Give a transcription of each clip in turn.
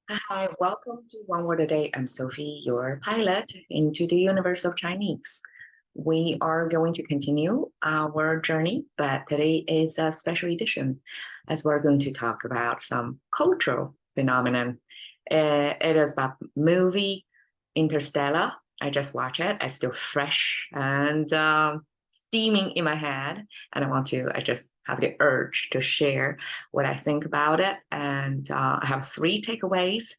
Hi, welcome to One Word a Day. I'm Sophie, your pilot into the universe of Chinese. We are going to continue our journey, but today is a special edition as we're going to talk about some cultural phenomenon. It is about movie Interstellar. I just watched it. It's still fresh and steaming in my head. And I just have the urge to share what I think about it. And I have three takeaways.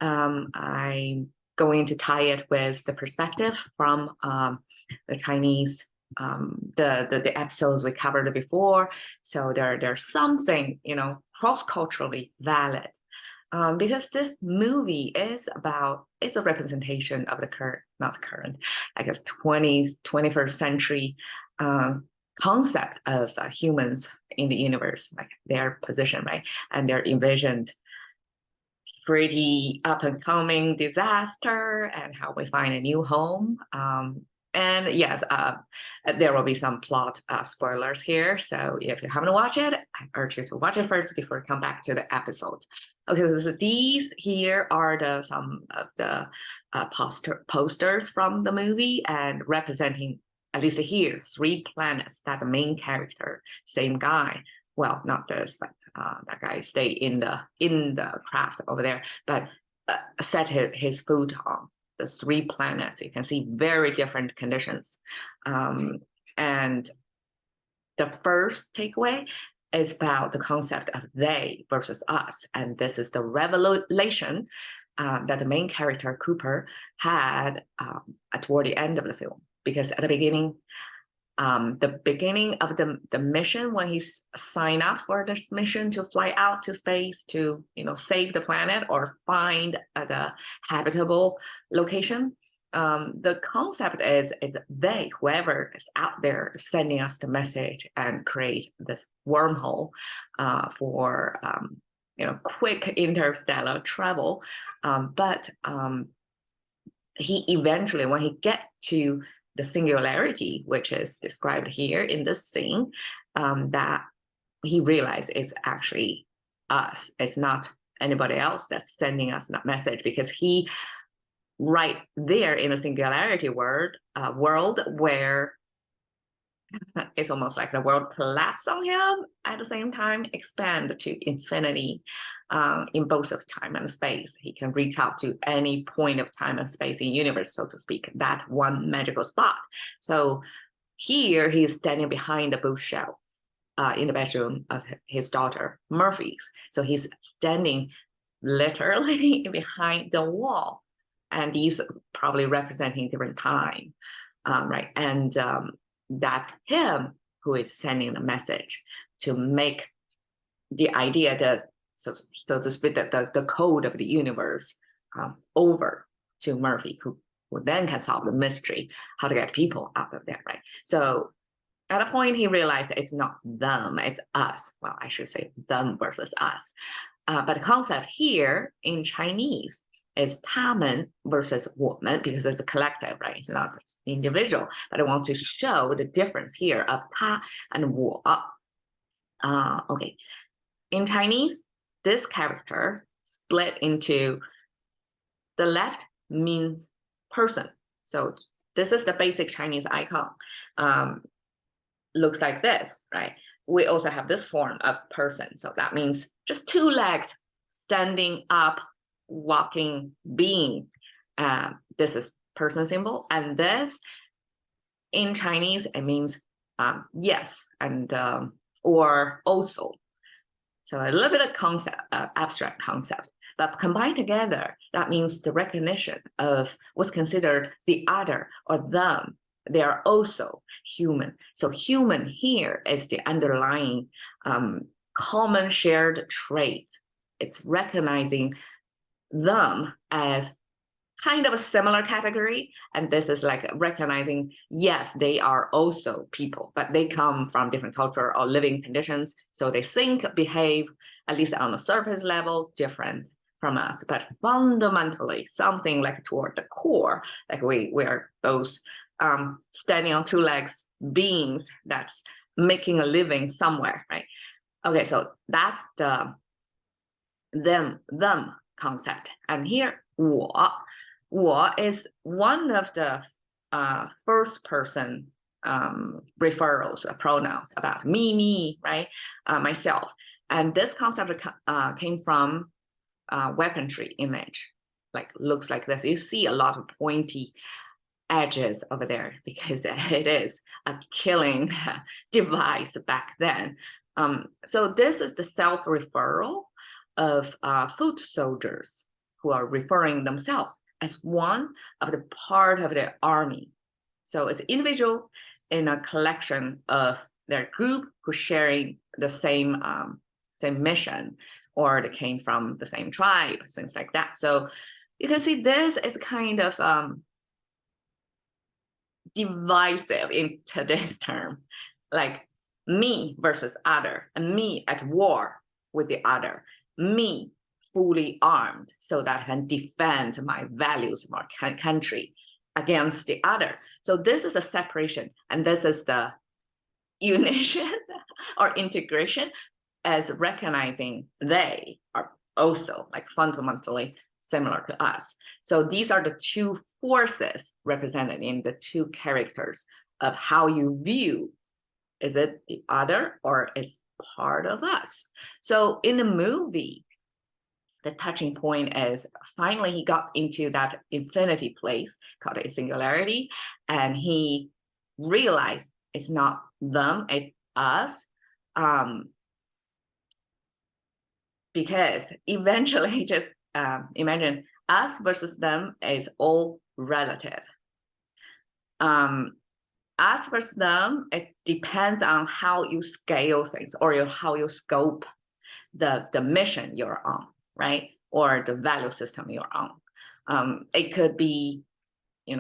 I'm going to tie it with the perspective from the Chinese, the episodes we covered before. So there's something, cross-culturally valid. Because this movie is it's a representation of the not current, I guess 21st century concept of humans in the universe, like their position, right? And their envisioned pretty up and coming disaster and how we find a new home. And yes, there will be some plot spoilers here. So if you haven't watched it, I urge you to watch it first before you come back to the episode. Okay, so these here are some of the posters from the movie and representing, at least here, 3 planets that the main character, same guy, well, not this, but that guy stay in the craft over there, but set his foot on the 3 planets. You can see very different conditions. And the first takeaway is about the concept of they versus us. And this is the revelation that the main character, Cooper, had toward the end of the film. Because at the beginning of the mission, when he signed up for this mission to fly out to space to save the planet or find the habitable location, the concept is they, whoever is out there, sending us the message and create this wormhole for quick interstellar travel. But he eventually, when he get to the singularity, which is described here in this scene, that he realized it's actually us. It's not anybody else that's sending us that message, because he, right there in a singularity world where it's almost like the world collapsed on him, at the same time expand to infinity in both of time and space. He can reach out to any point of time and space in universe, so to speak, that one magical spot. So here he's standing behind the bookshelf in the bedroom of his daughter Murphy's. So he's standing literally behind the wall, and these probably representing different time, right? And that's him who is sending the message to make the idea that, so to speak, that the code of the universe over to Murphy, who then can solve the mystery, how to get people out of there, right? So at a point, he realized it's not them, it's us. Well, I should say them versus us. But the concept here in Chinese is 他们 versus 我们, because it's a collective, right? It's not individual. But I want to show the difference here of 他 and 我. Okay. In Chinese, this character split into the left means person. So this is the basic Chinese icon. Looks like this, right? We also have this form of person. So that means just 2-legged, standing up, walking being. This is person symbol. And this, in Chinese, it means yes, and or also. So a little bit of concept, abstract concept, but combined together, that means the recognition of what's considered the other or them. They are also human. So human here is the underlying common shared trait. It's recognizing them as kind of a similar category. And this is like recognizing, yes, they are also people, but they come from different culture or living conditions. So they think, behave, at least on the surface level, different from us. But fundamentally, something like toward the core, like we're both standing on 2 legs beings that's making a living somewhere, right? Okay, so that's the them concept. And here, 我 is one of the first person referrals, pronouns about me, right? Myself. And this concept came from weaponry image, like looks like this. You see a lot of pointy edges over there because it is a killing device back then. So this is the self-referral of foot soldiers who are referring themselves as one of the part of the army. So it's individual in a collection of their group who sharing the same mission, or they came from the same tribe, things like that. So you can see this is kind of divisive in today's term, like me versus other, and me at war with the other, me fully armed so that I can defend my values, my country against the other. So this is a separation, and this is the unition or integration as recognizing they are also like fundamentally similar to us. So these are the two forces represented in the two characters of how you view, is it the other or is part of us? So in the movie, the touching point is finally he got into that infinity place called a singularity, and he realized it's not them, it's us. Because eventually just imagine us versus them is all relative. Us versus them, it depends on how you scale things or how you scope the mission you're on, right? Or the value system you're on. It could be,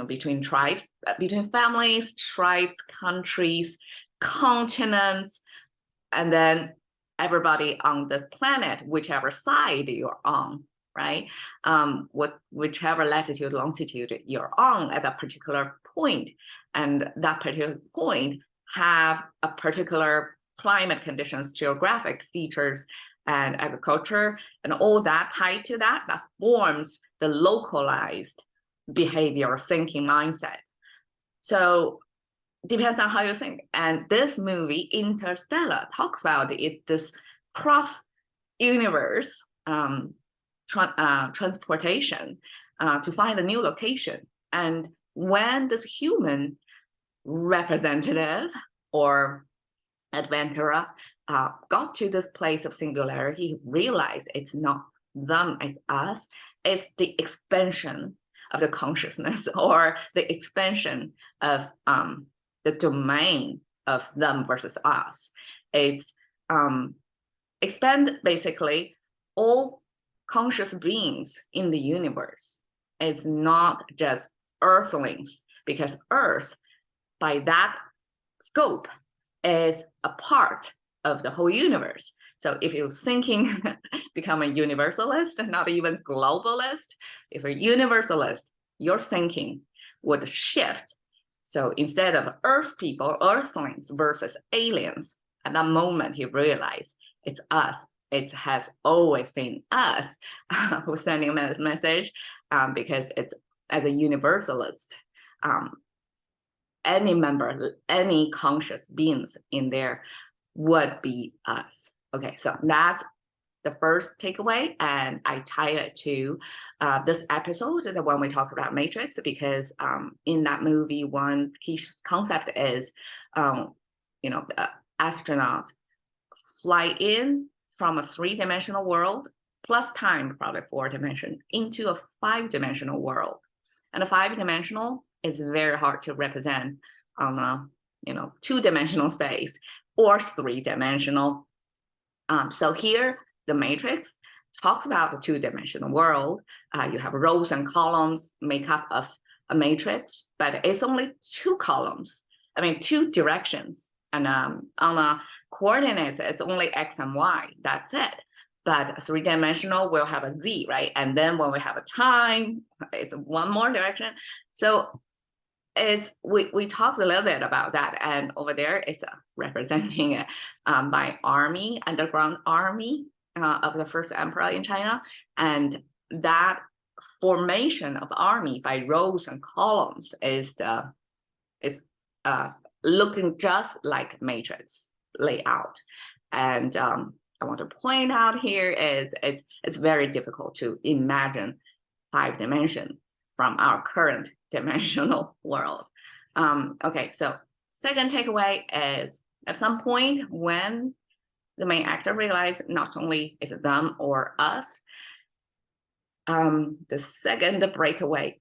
between tribes, between families, tribes, countries, continents, and then everybody on this planet, whichever side you're on, right? Whichever latitude, longitude you're on at that particular point, and that particular point have a particular climate conditions, geographic features, and agriculture, and all that tied to that forms the localized behavior, thinking mindset. So depends on how you think. And this movie, Interstellar, talks about this cross-universe transportation to find a new location. And when this human representative or adventurer got to this place of singularity, realized it's not them, it's us, it's the expansion of the consciousness or the expansion of the domain of them versus us. It's expand basically all conscious beings in the universe. It's not just earthlings, because Earth, by that scope, is a part of the whole universe. So if you're thinking, become a universalist, not even globalist, if you're a universalist, your thinking would shift. So instead of Earth people, Earthlings versus aliens, at that moment you realize it's us. It has always been us who's sending a message, because it's as a universalist, any member, any conscious beings in there would be us. Okay, so that's the first takeaway, and I tie it to this episode, the one we talk about Matrix, because in that movie, one key concept is, astronauts fly in from a 3-dimensional world plus time, probably 4 dimension, into a 5-dimensional world, and a 5-dimensional is very hard to represent on a 2-dimensional space or 3-dimensional. So here, the Matrix talks about the 2-dimensional world. You have rows and columns make up of a matrix, but it's only 2 columns. 2 directions. And on a coordinates, it's only X and Y. That's it. But 3-dimensional will have a Z, right? And then when we have a time, it's one more direction. So we talked a little bit about that, and over there is representing by army, underground army of the first emperor in China, and that formation of army by rows and columns is looking just like matrix layout. And I want to point out here is it's very difficult to imagine 5 dimension from our current dimensional world. Okay, so second takeaway is at some point when the main actor realizes not only is it them or us, the second breakthrough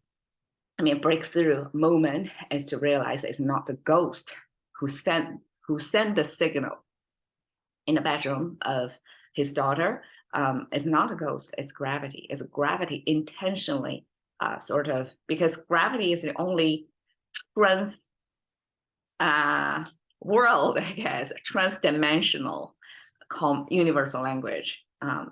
moment is to realize it's not the ghost who sent the signal in the bedroom of his daughter. It's not a ghost, it's gravity. It's gravity intentionally because gravity is the only world, I guess, trans-dimensional universal language,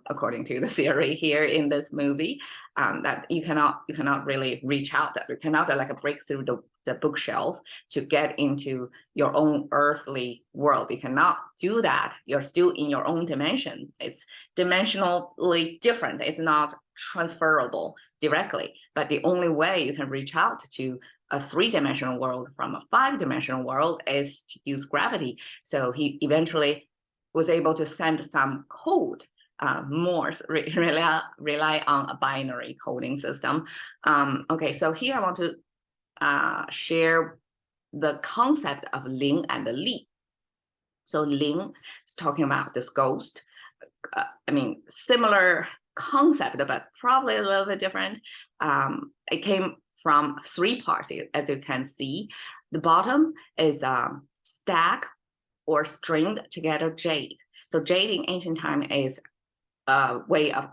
according to the theory here in this movie, that you cannot really reach out, that you cannot like break through the bookshelf to get into your own earthly world. You cannot do that. You're still in your own dimension. It's dimensionally different. It's not transferable directly, but the only way you can reach out to a 3-dimensional world from a 5-dimensional world is to use gravity. So he eventually was able to send some code, Morse, rely on a binary coding system. Okay, so here I want to share the concept of Ling and Li. So Ling is talking about this ghost. Similar concept, but probably a little bit different. It came from 3 parts, as you can see. The bottom is stack or stringed together jade. So jade in ancient time is a way of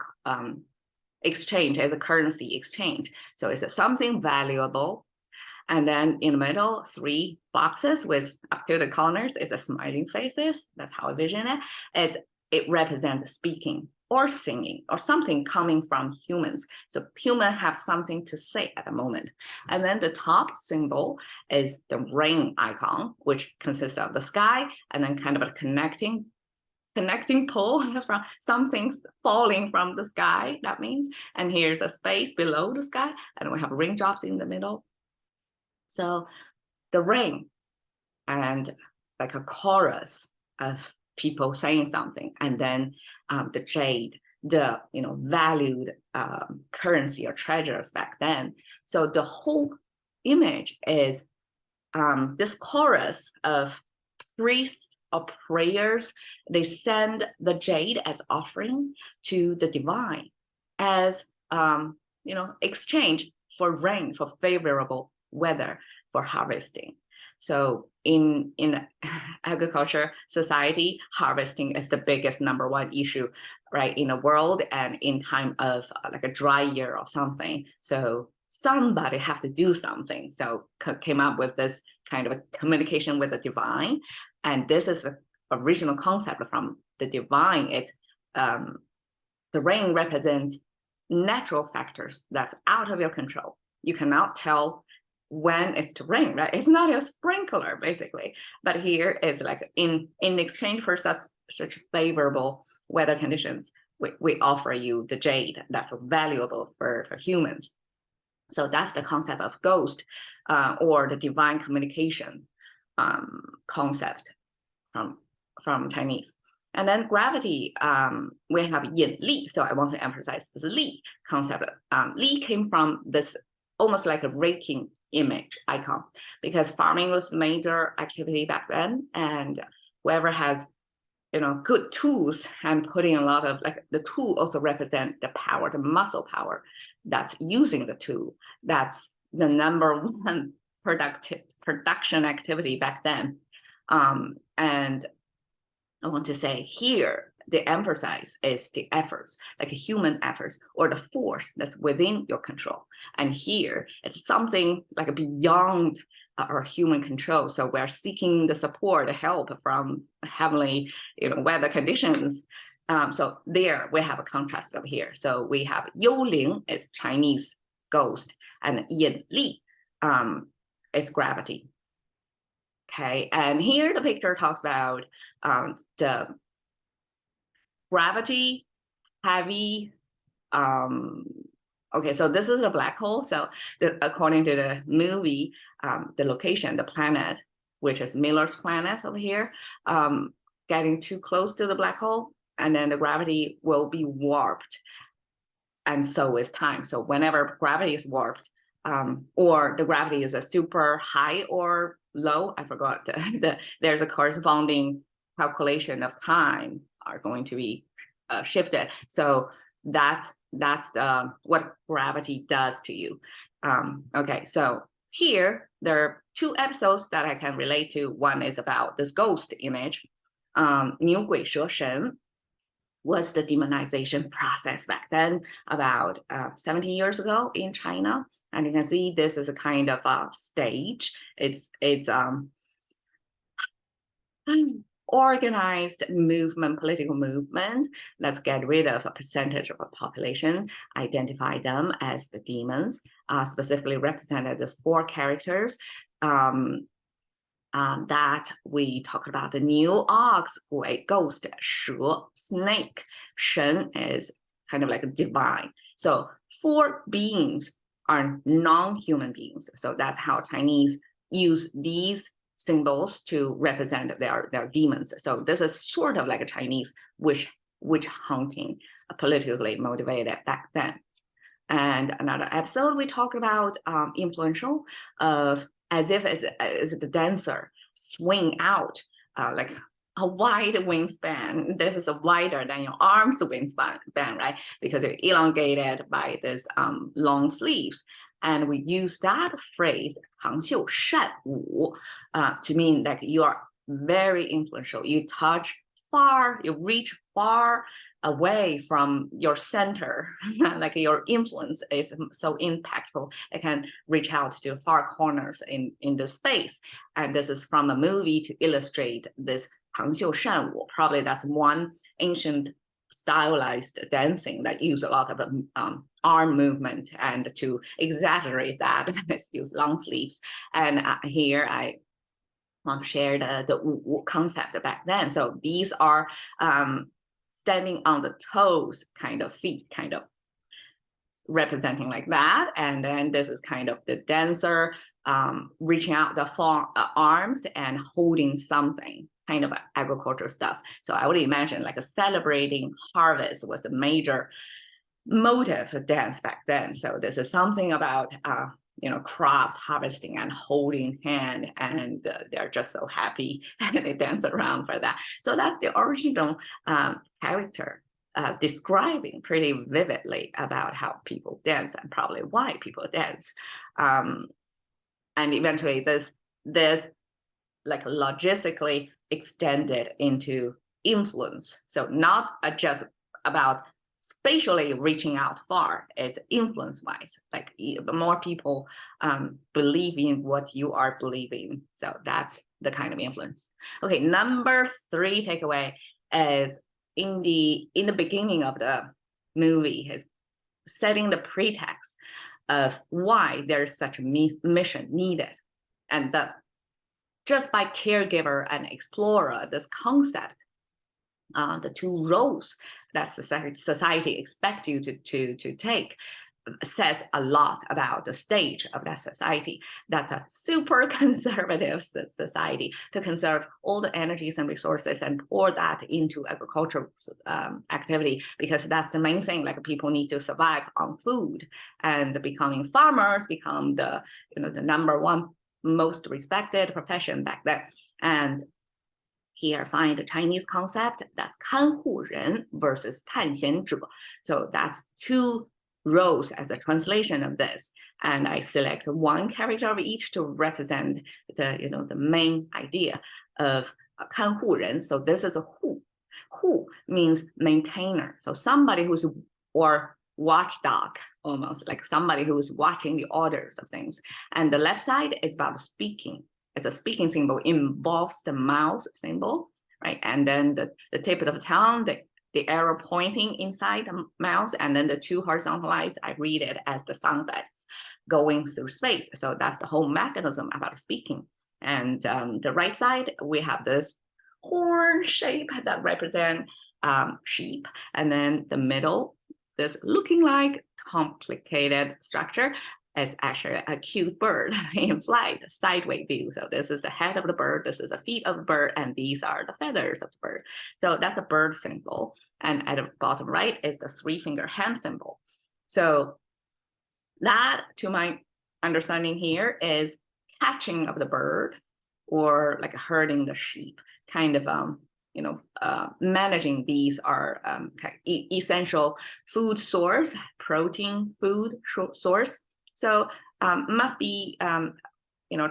exchange, as a currency exchange. So it's something valuable. And then in the middle, 3 boxes with up to the corners is a smiling faces. That's how I vision it. It represents speaking or singing or something coming from humans. So humans have something to say at the moment. And then the top symbol is the rain icon, which consists of the sky and then kind of a connecting pole from something falling from the sky, that means. And here's a space below the sky, and we have raindrops in the middle. So the rain and like a chorus of people saying something, and then the jade, the valued currency or treasures back then. So the whole image is this chorus of priests or prayers. They send the jade as offering to the divine as exchange for rain, for favorable weather, for harvesting. So in agriculture society, harvesting is the biggest #1 issue, right, in the world, and in time of like a dry year or something. So somebody have to do something. So came up with this kind of a communication with the divine. And this is the original concept from the divine. It's the rain represents natural factors that's out of your control. You cannot tell when it's to rain, right? It's not a sprinkler, basically. But here it's like in exchange for such favorable weather conditions, we offer you the jade that's valuable for humans. So that's the concept of ghost, or the divine communication concept from Chinese. And then gravity, we have yin li. So I want to emphasize this li concept. Li came from this almost like a raking image icon, because farming was major activity back then, and whoever has good tools and putting a lot of the tool also represent the power, the muscle power that's using the tool. That's the #1 production activity back then. And I want to say here, the emphasis is the efforts, like human efforts or the force that's within your control. And here it's something like beyond our human control. So we're seeking the support, the help from heavenly, weather conditions. So there we have a contrast over here. So we have Youling is Chinese ghost, and Yin Li is gravity. Okay, and here the picture talks about the gravity heavy Okay, so this is a black hole. So according to the movie, the location, the planet, which is Miller's planet over here, getting too close to the black hole, and then the gravity will be warped. And so is time. So whenever gravity is warped, or the gravity is a super high or low, I forgot, there's a corresponding calculation of time are going to be shifted. So that's what gravity does to you. Okay, so here there are two episodes that I can relate to. One is about this ghost image. 牛鬼蛇神 was the demonization process back then, about 17 years ago in China. And you can see this is a kind of a stage. It's organized movement, political movement. Let's get rid of a percentage of a population, identify them as the demons, specifically represented as 4 characters. That we talked about the new ox, ghost, 蛇, snake, 神 is kind of like a divine. So 4 beings are non-human beings. So that's how Chinese use these symbols to represent their demons. So this is sort of like a Chinese witch hunting, politically motivated back then. And another episode we talked about influential of as if as the dancer swing out like a wide wingspan. This is wider than your arm's wingspan, right? Because you're elongated by this long sleeves. And we use that phrase 长袖善舞 to mean like you are very influential. You touch far, you reach far away from your center, like your influence is so impactful. It can reach out to far corners in the space. And this is from a movie to illustrate this 长袖善舞. Probably that's one ancient stylized dancing that use a lot of arm movement, and to exaggerate that, let's use long sleeves. And here I want to share the concept back then. So these are standing on the toes kind of feet, kind of representing like that. And then this is kind of the dancer reaching out the arms and holding something, kind of agricultural stuff. So I would imagine like a celebrating harvest was the major motive of dance back then. So this is something about crops harvesting and holding hand, and they're just so happy and they dance around for that. So that's the original character describing pretty vividly about how people dance and probably why people dance. And eventually this like logistically extended into influence. So not just about spatially reaching out far, is influence-wise, like more people believe in what you are believing. So that's the kind of influence. Okay, number 3 takeaway is in the beginning of the movie is setting the pretext of why there's such a mission needed, and that just by caregiver and explorer, this concept, the 2 roles that society expects you to take, says a lot about the stage of that society. That's a super conservative society, to conserve all the energies and resources and pour that into agricultural activity, because that's the main thing. Like people need to survive on food, and becoming farmers become the the number 1 most respected profession back then. And here find the Chinese concept, that's 看护人 versus 探险者. So that's 2 roles as a translation of this. And I select 1 character of each to represent the main idea of 看护人. So this is a who. Who means maintainer. So somebody who's, or watchdog, almost like somebody who is watching the orders of things. And the left side is about speaking. It's a speaking symbol, involves the mouth symbol, right? And then the tip of the tongue, the arrow pointing inside the mouth, and then the 2 horizontal lines, I read it as the sound bites going through space. So that's the whole mechanism about speaking. And the right side, we have this horn shape that represent sheep. And then the middle this looking like complicated structure is actually a cute bird in flight, sideways view. So this is the head of the bird, this is the feet of the bird, and these are the feathers of the bird. So that's a bird symbol. And at the bottom right is the 3-finger hand symbol. So that, to my understanding here, is catching of the bird, or like herding the sheep, kind of managing these are essential food source, protein food source. So must be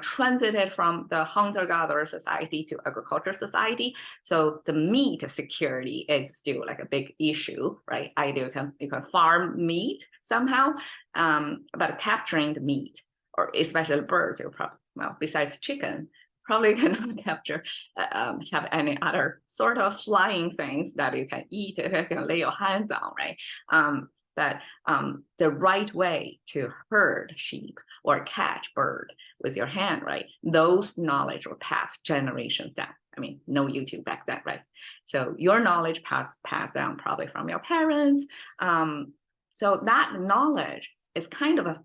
transited from the hunter-gatherer society to agriculture society. So the meat security is still like a big issue, right? Either you can farm meat somehow, but capturing the meat, or especially birds, you probably, well, besides chicken, probably cannot capture, have any other sort of flying things that you can eat, you can lay your hands on, right? But the right way to herd sheep or catch bird with your hand, right? Those knowledge were passed generations down. I mean, no YouTube back then, right? So your knowledge passed down probably from your parents. So that knowledge is kind of a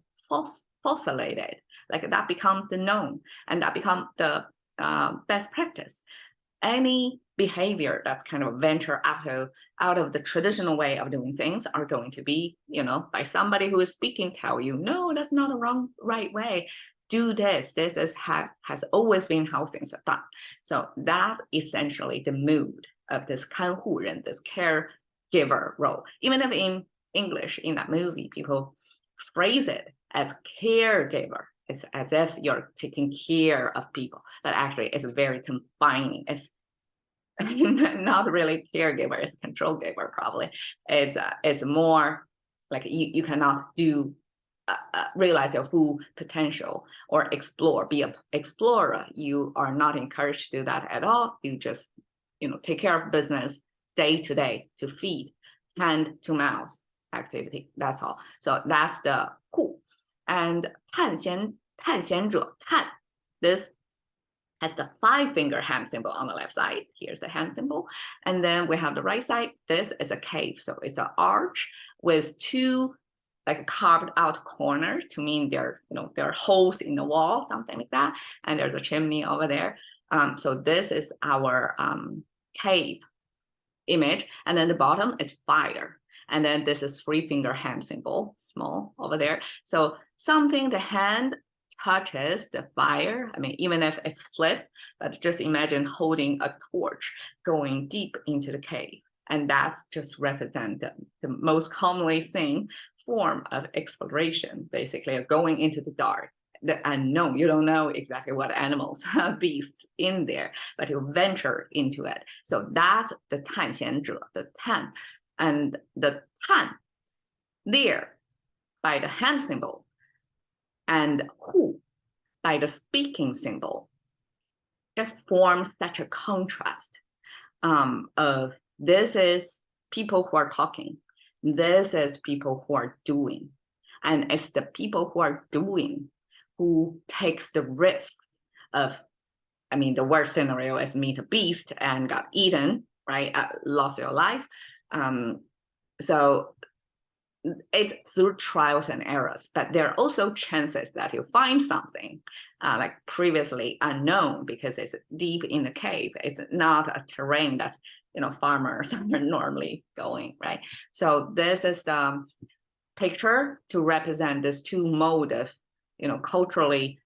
fossilated, like that becomes the known, and that becomes the best practice. Any behavior that's kind of venture out of the traditional way of doing things are going to be, by somebody who is speaking, tell you, no, that's not the right way. Do this. This has always been how things are done. So that's essentially the mood of this 看护人, this caregiver role. Even if in English, in that movie, people phrase it as caregiver. It's as if you're taking care of people, but actually it's very confining. It's not really caregiver, it's control giver probably. It's more like you cannot do realize your full potential or explore, be an explorer. You are not encouraged to do that at all. You just take care of business day to day, to feed, hand to mouth activity. That's all. So that's the 护. And 探险者, this has the 5-finger hand symbol on the left side. Here's the hand symbol. And then we have the right side. This is a cave. So it's an arch with 2 like carved out corners to mean there are holes in the wall, something like that. And there's a chimney over there. So this is our cave image. And then the bottom is fire. And then this is 3-finger hand symbol, small over there. So something the hand touches the fire. I mean, even if it's flipped, but just imagine holding a torch going deep into the cave. And that's just represent the most commonly seen form of exploration, basically going into the dark, the unknown. You don't know exactly what animals, beasts in there, but you venture into it. So that's the 探险者, the 探. And the 探 there by the hand symbol, and 护 by the speaking symbol, just forms such a contrast of this is people who are talking, this is people who are doing, and it's the people who are doing who takes the risk of, I mean, the worst scenario is meet a beast and got eaten, right? Lost your life. So it's through trials and errors, but there are also chances that you find something like previously unknown, because it's deep in the cave. It's not a terrain that farmers are normally going, right? So this is the picture to represent this 2 mode of culturally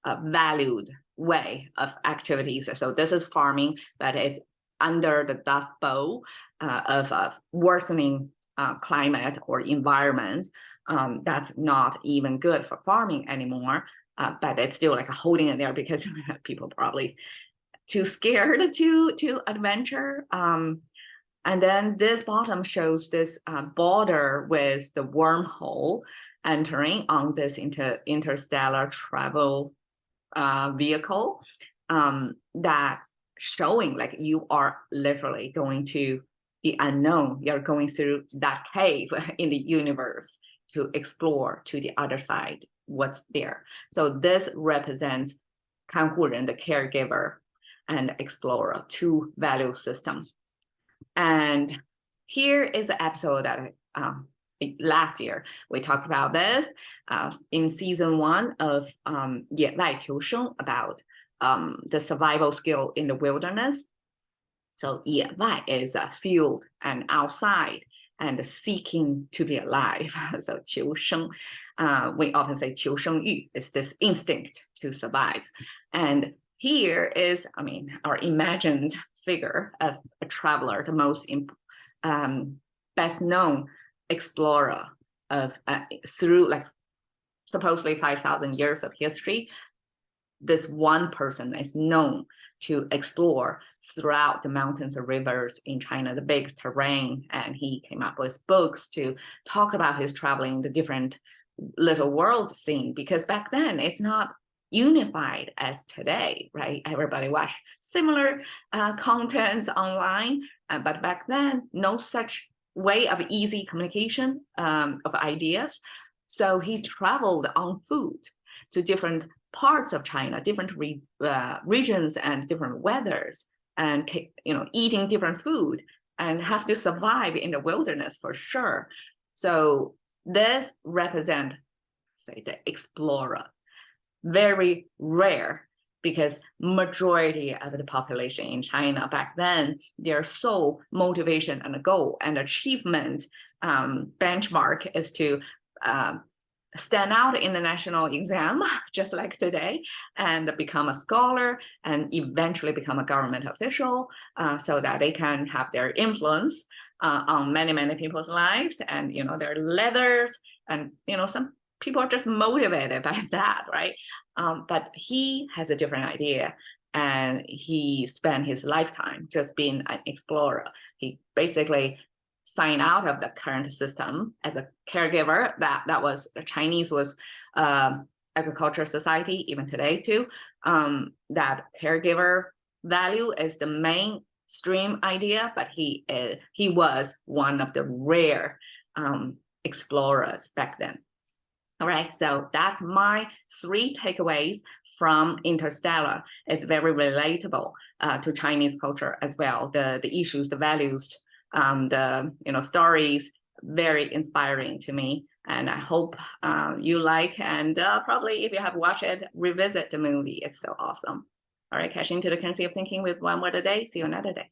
valued way of activities. So this is farming, but it's under the dust bowl of worsening climate or environment. That's not even good for farming anymore, but it's still like holding it there because people probably too scared to adventure. And then this bottom shows this border with the wormhole entering on this interstellar travel vehicle, that's showing like you are literally going to the unknown. You're going through that cave in the universe to explore to the other side what's there. So this represents 看护人, the caregiver, and explorer, 2 value systems. And here is the episode that last year we talked about this in season 1 of 野外求生 about the survival skill in the wilderness. So 野外 is a field and outside and seeking to be alive. So 求生, we often say 求生欲 is this instinct to survive. And here is, I mean, our imagined figure of a traveler, the most best known explorer of through like supposedly 5,000 years of history. This one person is known to explore throughout the mountains and rivers in China, the big terrain, and he came up with books to talk about his traveling, the different little worlds seen, because back then it's not unified as today, right? Everybody watch similar content online, but back then, no such way of easy communication of ideas. So he traveled on foot to different parts of China, different regions and different weathers, and eating different food and have to survive in the wilderness for sure. So this represents, say, the explorer. Very rare, because majority of the population in China back then, their sole motivation and goal and achievement benchmark is to stand out in the national exam, just like today, and become a scholar and eventually become a government official, so that they can have their influence on many, many people's lives, and their leathers, and some people are just motivated by that, right? But he has a different idea, and he spent his lifetime just being an explorer. He basically signed out of the current system as a caregiver. That was, Chinese was agricultural society, even today too. That caregiver value is the mainstream idea, but he was one of the rare explorers back then. All right, so that's my 3 takeaways from Interstellar. It's very relatable to Chinese culture as well. The issues, the values, the stories, very inspiring to me. And I hope you like, and probably if you have watched it, revisit the movie. It's so awesome. All right, cashing into the currency of thinking with one word a day. See you another day.